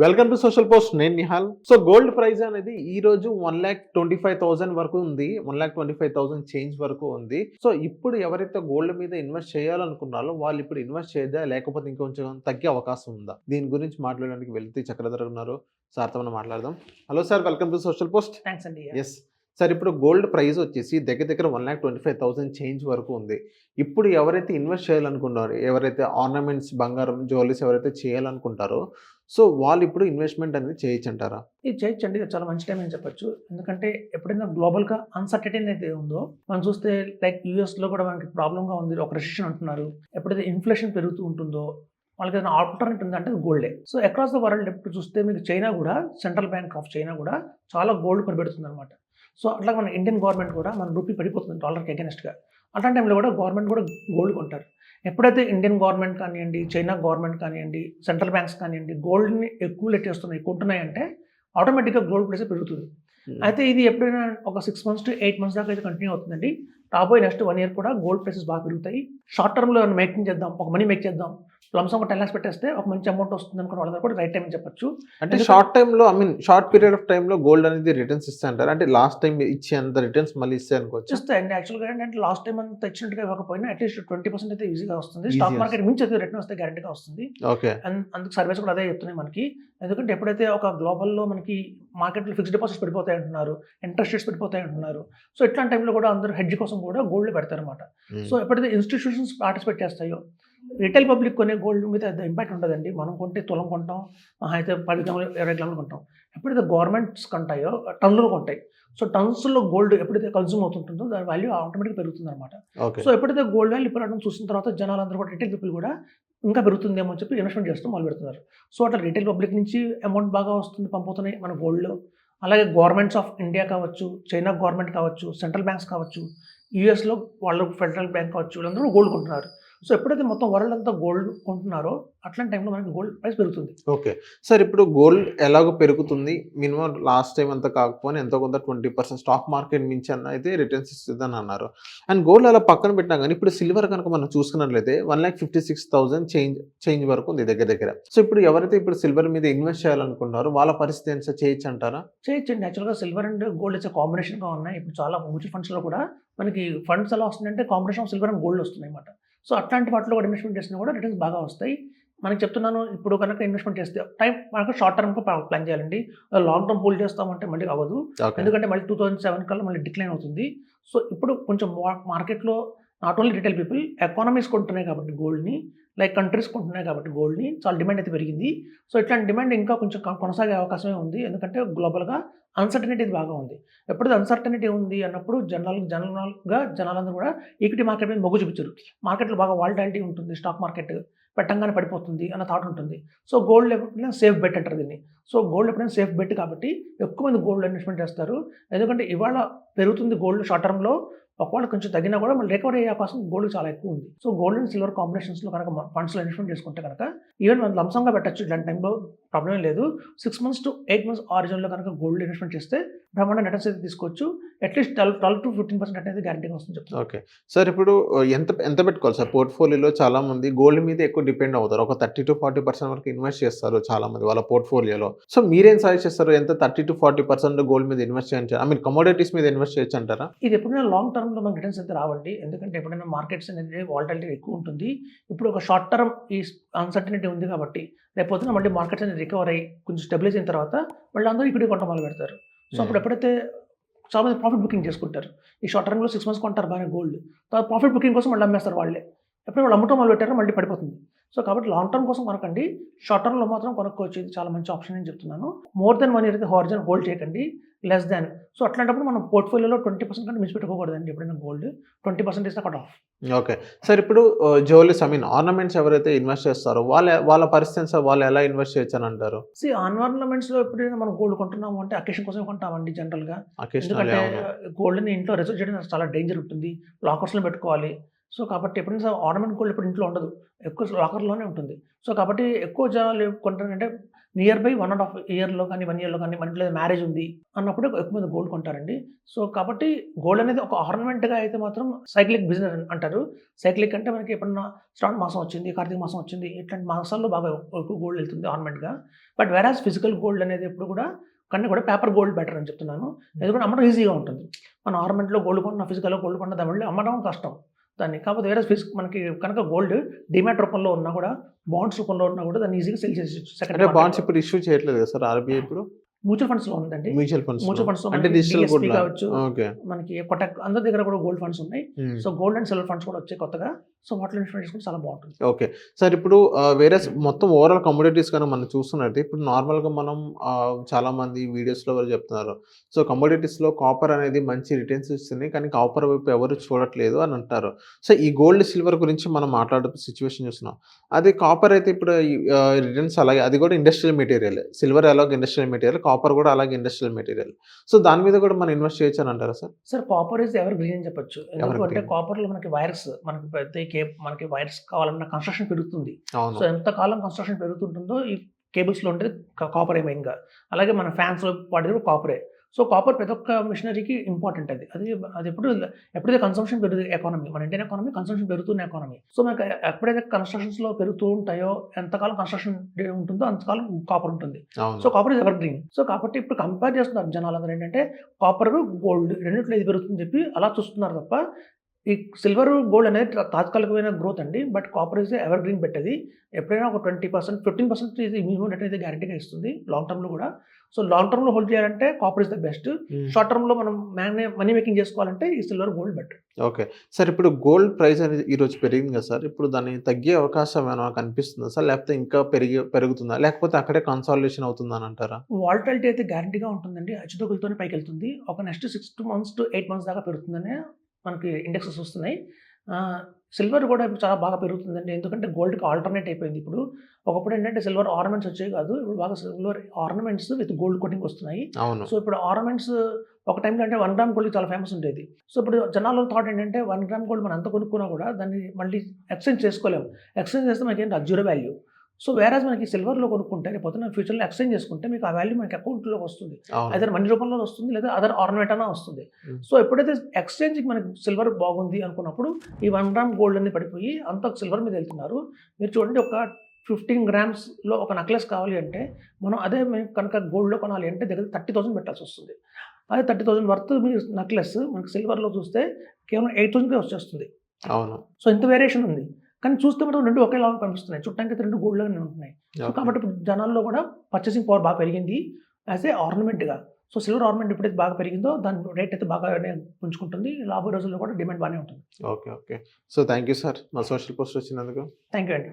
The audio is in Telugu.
Welcome to social post. నేను నిహాల్. సో గోల్డ్ ప్రైస్ అనేది ఈ రోజు 1,25,000 వరకు ఉంది. 1,25,000 చేంజ్ వరకు ఉంది. సో ఇప్పుడు ఎవరైతే గోల్డ్ మీద ఇన్వెస్ట్ చేయాలనుకున్నారో వాళ్ళు ఇప్పుడు ఇన్వెస్ట్ చేయదా, లేకపోతే ఇంకొంచెం తగ్గే అవకాశం ఉందా? దీని గురించి మాట్లాడడానికి వెళ్తే చక్రధర్ ఉన్నారు. సార్తో మనం మాట్లాడదాం. Hello sir, welcome to social post. Thanks అండి. ఎస్ సార్, ఇప్పుడు గోల్డ్ ప్రైస్ వచ్చేసి దగ్గర 1,25,000 చేంజ్ వరకు ఉంది. ఇప్పుడు ఎవరైతే ఇన్వెస్ట్ చేయాలనుకుంటారో, ఎవరైతే ఆర్నమెంట్స్, బంగారం, జ్యువెలరీస్ ఎవరైతే చేయాలనుకుంటారో, సో వాళ్ళు ఇప్పుడు ఇన్వెస్ట్మెంట్ అనేది చేయొచ్చంటారా? ఇది చేయొచ్చండి. ఇది చాలా మంచి టైం అని చెప్పొచ్చు. ఎందుకంటే ఎప్పుడైనా గ్లోబల్గా అన్సర్టెనిటీ అయితే ఉందో మనం చూస్తే, లైక్ యూఎస్లో కూడా మనకి ప్రాబ్లంగా ఉంది, ఒక రెసిషన్ అంటున్నారు. ఎప్పుడైతే ఇన్ఫ్లేషన్ పెరుగుతూ ఉంటుందో వాళ్ళకి ఏదైనా ఆల్టర్నేట్ ఉందంటే గోల్డే. సో అక్రాస్ ద వరల్డ్ ఎప్పుడు చూస్తే మీకు చైనా కూడా, సెంట్రల్ బ్యాంక్ ఆఫ్ చైనా కూడా చాలా గోల్డ్ కొనిపెడుతుంది అనమాట. సో అట్లా మన ఇండియన్ గవర్నమెంట్ కూడా మన రూపీ పడిపోతుంది డాలర్కి అగెన్స్ట్గా. అట్లాంటి టైంలో కూడా గవర్నమెంట్ కూడా గోల్డ్ కొంటారు. ఎప్పుడైతే ఇండియన్ గవర్నమెంట్ కానివ్వండి, చైనా గవర్నమెంట్ కానివ్వండి, సెంట్రల్ బ్యాంక్స్ కానివ్వండి గోల్డ్ని ఎక్యుములేట్ చేస్తున్నాయి, కొంటున్నాయంటే ఆటోమేటిక్గా గోల్డ్ ప్రైస్ పెరుగుతుంది. అయితే ఇది ఎప్పుడైనా ఒక 6 months to 8 months దాకా అయితే కంటిన్యూ అవుతుందండి. రాబోయే నెక్స్ట్ 1 year కూడా గోల్డ్ ప్రైసెస్ బాగా పెరుగుతాయి. షార్ట్ టర్మ్లో మేకింగ్ చేద్దాం, ఒక మనీ మేక్ చేద్దాం, లంసం ఒక 10 lakhs పెట్టేస్తే ఒక మంచి అమౌంట్ వస్తుంది అనుకున్న వాళ్ళ కూడా రైట్ టైం అని చెప్పొచ్చు. అంటే షార్ట్ టైంలో, షార్ట్ పీరియడ్ ఆఫ్ టైంలో గోల్డ్ అనేది రిటర్న్స్ ఇస్తా అంటారు. అంటే లాస్ట్ టైం ఇచ్చేంత రిటర్న్స్ మళ్ళీ ఇస్తే అనుకోవచ్చు. ఇస్తాయండి. యాక్చువల్గా ఏంటంటే లాస్ట్ టైం అంతా ఇచ్చినట్టుగా ఇవ్వకపోయినా అట్లీస్ట్ 20% అయితే ఈజీగా వస్తుంది. స్టాక్ మార్కెట్ మించి అయితే రిటర్న్ వస్తే గ్యారెంటీగా వస్తుంది. ఓకే. అందుకు సర్వేస్ కూడా అదే చెప్తున్నాయి మనకి. ఎందుకంటే ఎప్పుడైతే ఒక గ్లోబల్లో మనకి మార్కెట్లో ఫిక్స్డ్ డిపాజిట్స్ పడిపోతాయి అంటున్నారు, ఇంట్రెస్ట్ రేట్స్ పడిపోతాయి అంటున్నారు. సో ఇట్లాంటి టైంలో కూడా అందరూ హెడ్జ్ కోసం కూడా గోల్డ్ పెడతారు అనమాట. సో ఎప్పుడైతే ఇన్స్టిట్యూషన్స్ పార్టిసిపేట్ చేస్తాయో, రిటైల్ పబ్లిక్ కొనే గోల్డ్ మీద ఇంపాక్ట్ ఉంటుందండి. మనం కొంటే తులం కొంటాం, అయితే 10 గ్రాములు 20 గ్రాములు కొంటాం. ఎప్పుడైతే గవర్నమెంట్స్ కొంటాయో టన్నులు కొంటాయి. సో టన్స్లో గోల్డ్ ఎప్పుడైతే కన్జ్యూమ్ అవుతుంటుందో దాని వాల్యూ ఆటోమేటిక్గా పెరుగుతుంది అనమాట. సో ఎప్పుడైతే గోల్డ్ వాల్యూ పెరగడం చూసిన తర్వాత జనాలందరూ కూడా, రిటైల్ పీపుల్ కూడా ఇంకా పెరుగుతుందేమో అని చెప్పి ఇన్వెస్ట్మెంట్ చేస్తూ మొదలు పెడుతున్నారు. సో అట్లా రిటైల్ పబ్లిక్ నుంచి అమౌంట్ బాగా వస్తుంది, పంపుతున్నాయి మన గోల్డ్లో. అలాగే గవర్నమెంట్స్ ఆఫ్ ఇండియా కావచ్చు, చైనా గవర్నమెంట్ కావచ్చు, సెంట్రల్ బ్యాంక్స్ కావచ్చు, యూఎస్లో వాళ్ళు ఫెడరల్ బ్యాంక్ కావచ్చు, వీళ్ళందరూ గోల్డ్ కొంటున్నారు. సో ఎప్పుడైతే మొత్తం వరల్డ్ అంతా గోల్డ్ కొంటున్నారో అట్లాంటి టైంలో మనకి గోల్డ్ ప్రైస్ పెరుగుతుంది. ఓకే సార్, ఇప్పుడు గోల్డ్ ఎలాగో పెరుగుతుంది, మినిమం లాస్ట్ టైం అంతా కాకపోయినా ఎంతో కొంత 20% స్టాక్ మార్కెట్ మించి అన్న అయితే రిటర్న్స్ ఇస్తుందని అన్నారు. అండ్ గోల్డ్ అలా పక్కన పెట్టినా కానీ ఇప్పుడు సిల్వర్ కనుక మనం చూసుకున్నట్లయితే 1,56,000 చేంజ్ వరకు ఉంది దగ్గర. సో ఇప్పుడు ఎవరైతే ఇప్పుడు సిల్వర్ మీద ఇన్వెస్ట్ చేయాలనుకుంటారో వాళ్ళ పరిస్థితి ఎంత చేయొచ్చు అంటారా? చేయొచ్చండి. యాక్చువల్గా సిల్వర్ అండ్ గోల్డ్ ఇచ్చే కాంబినేషన్గా ఉన్నాయి. ఇప్పుడు చాలా మ్యూచువల్ ఫండ్స్లో కూడా మనకి ఫండ్స్ ఎలా వస్తుందంటే combination of silver and gold వస్తున్నాయి అన్నమాట. సో అట్లాంటి వాటిలో కూడా ఇన్వెస్ట్మెంట్ చేసినా కూడా రిటర్న్స్ బాగా వస్తాయి. మనకి చెప్తున్నాను, ఇప్పుడు కనుక ఇన్వెస్ట్మెంట్ చేస్తే టైం మనకు షార్ట్ టర్మ్కి ప్లాన్ చేయాలండి. లాంగ్ టర్మ్ హోల్డ్ చేస్తామంటే మళ్ళీ అవ్వదు. ఎందుకంటే మళ్ళీ 2007 కల్లా మళ్ళీ డిక్లైన్ అవుతుంది. సో ఇప్పుడు కొంచెం మార్కెట్లో not only retail people, economies కొంటున్నాయి కాబట్టి గోల్డ్ని, లైక్ కంట్రీస్ కొంటున్నాయి కాబట్టి గోల్డ్ని చాలా డిమాండ్ అయితే పెరిగింది. సో ఇట్లాంటి డిమాండ్ ఇంకా కొంచెం కొనసాగే అవకాశమే ఉంది. ఎందుకంటే గ్లోబల్గా అన్సర్టనిటీ బాగా ఉంది. ఎప్పుడైతే అన్సర్టనిటీ ఉంది అన్నప్పుడు జనాలందరూ కూడా ఈక్విటీ మార్కెట్ మీద మొగ్గు చూపించారు. మార్కెట్లో బాగా వాలటాలిటీ ఉంటుంది, స్టాక్ మార్కెట్ పెట్టంగానే పడిపోతుంది అన్న థాట్ ఉంటుంది. సో గోల్డ్ ఎప్పుడైనా సేఫ్ బెట్ అంటారు దీన్ని. సో గోల్డ్ ఎప్పుడైనా సేఫ్ బెట్ కాబట్టి ఎక్కువ మంది గోల్డ్ ఇన్వెస్ట్మెంట్ చేస్తారు. ఎందుకంటే ఇవాళ పెరుగుతుంది గోల్డ్ షార్ట్ టర్మ్లో, ఒకవేళ కొంచెం తగ్గినా కూడా మళ్ళీ రికవర్ అయ్యే అవకాశం గోల్డ్ చాలా ఎక్కువ ఉంది. సో గోల్డ్ అండ్ సిల్వర్ కాంబినేషన్స్లో కనుక ఫండ్స్లో ఇన్వెస్ట్మెంట్ చేసుకుంటే కనుక ఈవెన్ మనం లంసంగా పెట్టచ్చు, ఇలాంటి టైంలో ప్రాబ్లం లేదు. 6 months to 8 months ఆరిజిన్లో కనుక గోల్డ్ ఇన్వెస్ట్మెంట్ చేస్తే బ్రహ్మాండ రిటర్న్స్ అయితే తీసుకోవచ్చు. అట్లీస్ట్ 12 to 15% అనేది గ్యారెంటీగా వస్తుంది చెప్తాను. ఓకే సార్, ఇప్పుడు ఎంత పెట్టుకోవాలి సార్ పోర్ట్ఫోలియోలో? చాలా మంది గోల్డ్ మీద ఎక్కువ డిపెండ్ అవుతారు. ఒక 30 to 40% వరకు ఇన్వెస్ట్ చేస్తారు చాలా మంది వాళ్ళ పోర్ట్ఫోలియోలో. సో మీరేం సజెస్ట్ చేస్తారు? ఎంత 30 to 40% గోల్డ్ మీద ఇన్వెస్ట్ చేయాలి, కమోడిటీస్ మీద ఇన్వెస్ట్ చేయొచ్చు అంటారా? ఇది ఎప్పుడైనా లాంగ్ టర్మ్లో మనకి రిటర్న్స్ అయితే రావండి. ఎందుకంటే ఎప్పుడైనా మార్కెట్స్ అనేది వాలటాలిటీ ఎక్కువ ఉంటుంది. ఇప్పుడు ఒక షార్ట్ టర్మ్ ఈ అన్సర్టనిటీ ఉంది కాబట్టి రేపొద్దున మళ్ళీ మార్కెట్స్ అనేది రికవర్ అయ్యి కొంచెం స్టెబిలైజ్ అయిన తర్వాత మళ్ళీ అందరూ ఈక్విటీ కొనడం మొదలు పెడతారు. సో అప్పుడు ఎప్పుడైతే చాలా మంది ప్రాఫిట్ బుకింగ్ చేసుకుంటారు. ఈ షార్ట్ టర్మ్లో 6 months కొంటారు బాగా గోల్డ్, తర్వాత ప్రాఫిట్ బుకింగ్ కోసం మళ్ళీ అమ్మేస్తారు వాళ్ళే. ఎప్పుడు వాళ్ళు అమ్మటం మొదలు పెట్టారో మళ్ళీ పడిపోతుంది. సో కాబట్టి లాంగ్ టర్మ్ కోసం కొనకండి, షార్ట్ టర్మ్లో మాత్రం కొనుక్కోవచ్చు. ఇది చాలా మంచి ఆప్షన్ అని చెప్తున్నాను. మోర్ దెన్ 1 year అయితే హారిజన్ హోల్డ్ చేయకండి, లెస్ దాన్. సో అట్లాంటప్పుడు మనం పోర్ట్ఫోలియోలో 20% కంటే మిస్ పెట్టుకోకూడదండి. ఎప్పుడైనా గోల్డ్ 20% ఇస్తే కట్ ఆఫ్. ఓకే సార్, ఇప్పుడు జ్యువెలరీస్ ఆర్నమెంట్స్ ఎవరైతే ఇన్వెస్ట్ చేస్తారో వాళ్ళ పరిస్థితి వాళ్ళు ఎలా ఇన్వెస్ట్ చేయొచ్చు అని అంటారు? ఆర్నమెంట్స్లో ఎప్పుడైనా మనం గోల్డ్ కొంటున్నాము అంటే అకేషన్ కోసం కొంటామండి జనరల్గా. ఎందుకంటే గోల్డ్ని ఇంట్లో రిజర్వ్ చేయడం చాలా డేంజర్ ఉంటుంది. లాకర్స్లో పెట్టుకోవాలి. సో కాబట్టి ఎప్పుడైనా సరే ఆర్నమెంట్ గోల్డ్ ఇప్పుడు ఇంట్లో ఉండదు. ఎక్కువ లాకర్‌లోనే ఉంటుంది. సో కాబట్టి ఎక్కువ జనాలు కొంటారంటే నియర్ బై 1½ ఇయర్‌లో కానీ, 1 ఇయర్‌లో కానీ మన ఇంట్లో మ్యారేజ్ ఉంది అన్నప్పుడు ఎక్కువ మంది గోల్డ్ కొంటారండి. సో కాబట్టి గోల్డ్ అనేది ఒక ఆర్నమెంట్‌గా అయితే మాత్రం సైక్లిక్ బిజినెస్ అంటారు. సైక్లిక్ అంటే మనకి ఎప్పుడన్నా శ్రావణ మాసం వచ్చింది, కార్తీక మాసం వచ్చింది. ఇట్లాంటి మాసాల్లో బాగా ఎక్కువ గోల్డ్ వెళ్తుంది ఆర్నమెంట్‌గా. బట్ వేరాజ్ ఫిజికల్ గోల్డ్ అనేది ఎప్పుడు కూడా కన్నా కూడా పేపర్ గోల్డ్ బెటర్ అని చెప్తున్నాను. ఎందుకంటే అమ్మడం ఈజీగా ఉంటుంది. మన ఆర్నమెంట్‌లో గోల్డ్ కొన్న, ఫిజికల్‌లో గోల్డ్ కొన్న దాని వల్ల అమ్మడం కష్టం దాన్ని. కాకపోతే వేరే మనకి కనుక గోల్డ్ డీమ్యాట్ రూపంలో ఉన్నా కూడా, బాండ్స్ రూపంలో ఉన్నా కూడా దాన్ని ఈజీగా సెల్ చేసేయొచ్చు. అంటే సెకండరీ బాండ్స్ మార్కెట్‌లో. ఇప్పుడు ఇష్యూ చేయట్లేదు కదా సార్ ఆర్‌బీఐ ఇప్పుడు? మ్యూచువల్ ఫండ్స్‌లో ఉందండి. మ్యూచువల్ ఫండ్స్ మ్యూచువల్ ఫండ్స్‌లో అంటే మనకి డిజిటల్ డీఎస్‌పీ గోల్డ్ కావచ్చు, ఓకే. మనకి కొటక్ అందరి దగ్గర కూడా గోల్డ్ ఫండ్స్ ఉన్నాయి. So gold and silver funds కూడా వచ్చాయి కొత్తగా. సో వాటిలో ఇన్వెస్ట్ చేసుకుంటే చాలా బాగుంటుంది. ఓకే. సార్ ఇప్పుడు వేరే మొత్తం ఓవరాల్ కమోడిటీస్ కనుక మనం చూస్తున్నట్టు ఇప్పుడు నార్మల్‌గా మనం చాలామంది వీడియోస్‌లో వాళ్ళు చెప్తున్నారు. సో కమోడిటీస్‌లో కాపర్ అనేది మంచి రిటర్న్స్ ఇస్తుంది. కానీ కాపర్ వైపు ఎవరు చూడట్లేదు అని అంటారు. సో ఈ గోల్డ్, సిల్వర్ గురించి మనం మాట్లాడుతూ సిట్యుయేషన్ చూస్తున్నాం. అదే కాపర్ అయితే ఇప్పుడు రిటర్న్స్ అలాగే అది కూడా ఇండస్ట్రియల్ మెటీరియల్. సిల్వర్ ఎలాగో ఇండస్ట్రియల్ మెటీరియల్, కాపర్ కూడా అలాగే ఇండస్ట్రియల్ మెటీరియల్. సో దాని మీద కూడా మనం ఇన్వెస్ట్ చేయొచ్చు అని అంటారా sir? Sir copper is ever green అని చెప్పొచ్చు. ఎందుకంటే గ్రీన్. కాపర్‌లో మనకి వైర్స్ మనకి వైర్స్ కావాలన్నా కన్‌స్ట్రక్షన్ పెరుగుతుంది. అవును. సో ఎంత కాలం కన్‌స్ట్రక్షన్ పెరుగుతుంటుందో ఈ కేబుల్స్‌లో ఉండేది కాపరే మెయిన్‌గా. అలాగే మన ఫ్యాన్స్‌లో వాడేది కూడా కాపరే. సో కాపర్ ప్రతి ఒక్క మిషనరీకి ఇంపార్టెంట్ అది. అది ఎప్పుడైతే కన్సంప్షన్ పెరుగుతుంది ఎకానమీ, మన ఇండియన్ ఎకానమీ కన్సంప్షన్ పెరుగుతున్న ఎకానమీ. సో మనకు ఎప్పుడైతే కన్‌స్ట్రక్షన్స్‌లో పెరుగుతూ ఉంటాయో, ఎంతకాలం కన్‌స్ట్రక్షన్ ఉంటుందో అంతకాలం కాపర్ ఉంటుంది. అవును. So copper is ever green. So కాబట్టి ఇప్పుడు కంపేర్ చేస్తున్నారు జనాలందరూ ఏంటంటే కాపర్, గోల్డ్ రెండిట్లో ఇది పెరుగుతుందని చెప్పి అలా చూస్తున్నారు తప్ప ఈ సిల్వర్, గోల్డ్ అనేది తాత్కాలికమైన గ్రోత్ అండి. But copper is evergreen bet అది. ఎప్పుడైనా ఒక 20%, 15% ఇది మినిమం రిటర్న్ అయితే గ్యారంటీగా ఇస్తుంది లాంగ్ టర్మ్‌లో కూడా. సో లాంగ్ టర్మ్‌లో హోల్డ్ చేయాలంటే copper is the best. Short టర్మ్‌లో మనం మనీ మేకింగ్ చేసుకోవాలంటే ఈ silver, gold better. Okay. Sir ఇప్పుడు గోల్డ్ ప్రైస్ అనేది ఈరోజు పెరిగింది కదా సార్. ఇప్పుడు దాన్ని తగ్గే అవకాశం ఏమైనా కనిపిస్తుందా సార్? లేకపోతే ఇంకా పెరుగుతుందా? లేకపోతే అక్కడే కన్సాలిడేషన్ అవుతుందా అని అంటారా? వాలటిలిటీ అయితే గ్యారంటీగా ఉంటుందండి. హెచ్చుతగ్గులతోనే పైకెళ్తుంది. ఒక నెక్స్ట్ 6 మంత్స్ టు 8 మంత్స్ దాకా పెరుగుతుందని మనకి ఇండెక్సెస్ వస్తున్నాయి. సిల్వర్ కూడా ఇప్పుడు చాలా బాగా పెరుగుతుందండి. ఎందుకంటే గోల్డ్‌కి ఆల్టర్‌నేట్ అయిపోయింది ఇప్పుడు. ఒకప్పుడు ఏంటంటే సిల్వర్ ఆర్నమెంట్స్ వచ్చేవి కాదు. ఇప్పుడు బాగా silver ornaments with gold coating వస్తున్నాయి. అవును. సో ఇప్పుడు ఆర్నమెంట్స్ ఒక టైంలో అంటే 1 గ్రామ్ గోల్డ్ చాలా ఫేమస్ ఉండేది. సో ఇప్పుడు జనాల థాట్ ఏంటంటే 1 గ్రామ్ గోల్డ్ మనం ఎంత కొనుక్కున్నా కూడా దాన్ని మళ్ళీ ఎక్స్‌చేంజ్ చేసుకోలేము. ఎక్స్‌చేంజ్ చేస్తే మనకేం రాదు, జీరో వాల్యూ. సో వేరేజ్ మనకి సిల్వర్‌లో కొనుక్కుంటే రేపు పొద్దున్న ఫ్యూచర్‌లో ఎక్స్‌చేంజ్ చేసుకుంటే మీకు ఆ వాల్యూ మనకి అకౌంట్‌లోకి వస్తుంది. అవును. ఐదర్ మనీ రూపంలో వస్తుంది, లేదా అదర్ ఆర్నమెంట్ అన్నా వస్తుంది. సో ఎప్పుడైతే ఎక్స్‌చేంజ్‌కి మనకి సిల్వర్ బాగుంది అనుకున్నప్పుడు ఈ 1 గ్రామ్ గోల్డ్ అనేది పడిపోయి అంతా సిల్వర్ మీద వెళ్తున్నారు. మీరు చూడండి ఒక 15 గ్రామ్స్‌లో ఒక నెక్లెస్ కావాలి అంటే మనం అదే కనుక గోల్డ్‌లో కొనాలి అంటే దగ్గర 30,000 పెట్టాల్సి వస్తుంది. అదే 30,000 వర్త్ మీ నెక్లెస్ మనకి సిల్వర్‌లో చూస్తే కేవలం 8,000కే వచ్చేస్తుంది. అవును. సో ఇంత వేరియేషన్ ఉంది. కానీ చూస్తే మాత్రం 2 ఒకేలాగా కనిపిస్తున్నాయి. చూడటానికి 2 గోల్డ్‌లాగానే ఉంటున్నాయి. So okay. కాబట్టి ఇప్పుడు జనాల్లో కూడా పర్చేసింగ్ పవర్ బాగా పెరిగింది యాస్ ఏ ఆర్నమెంట్‌గా. సో సిల్వర్ ఆర్నమెంట్ ఎప్పుడైతే బాగా పెరిగిందో దాని రేట్ అయితే బాగానే పుంజుకుంటుంది. రాబోయే రోజుల్లో కూడా డిమాండ్ బాగానే ఉంటుంది. Okay. Okay. So thank you sir. మా సోషల్ పోస్ట్ వచ్చినందుకు. థాంక్ యూ అండి.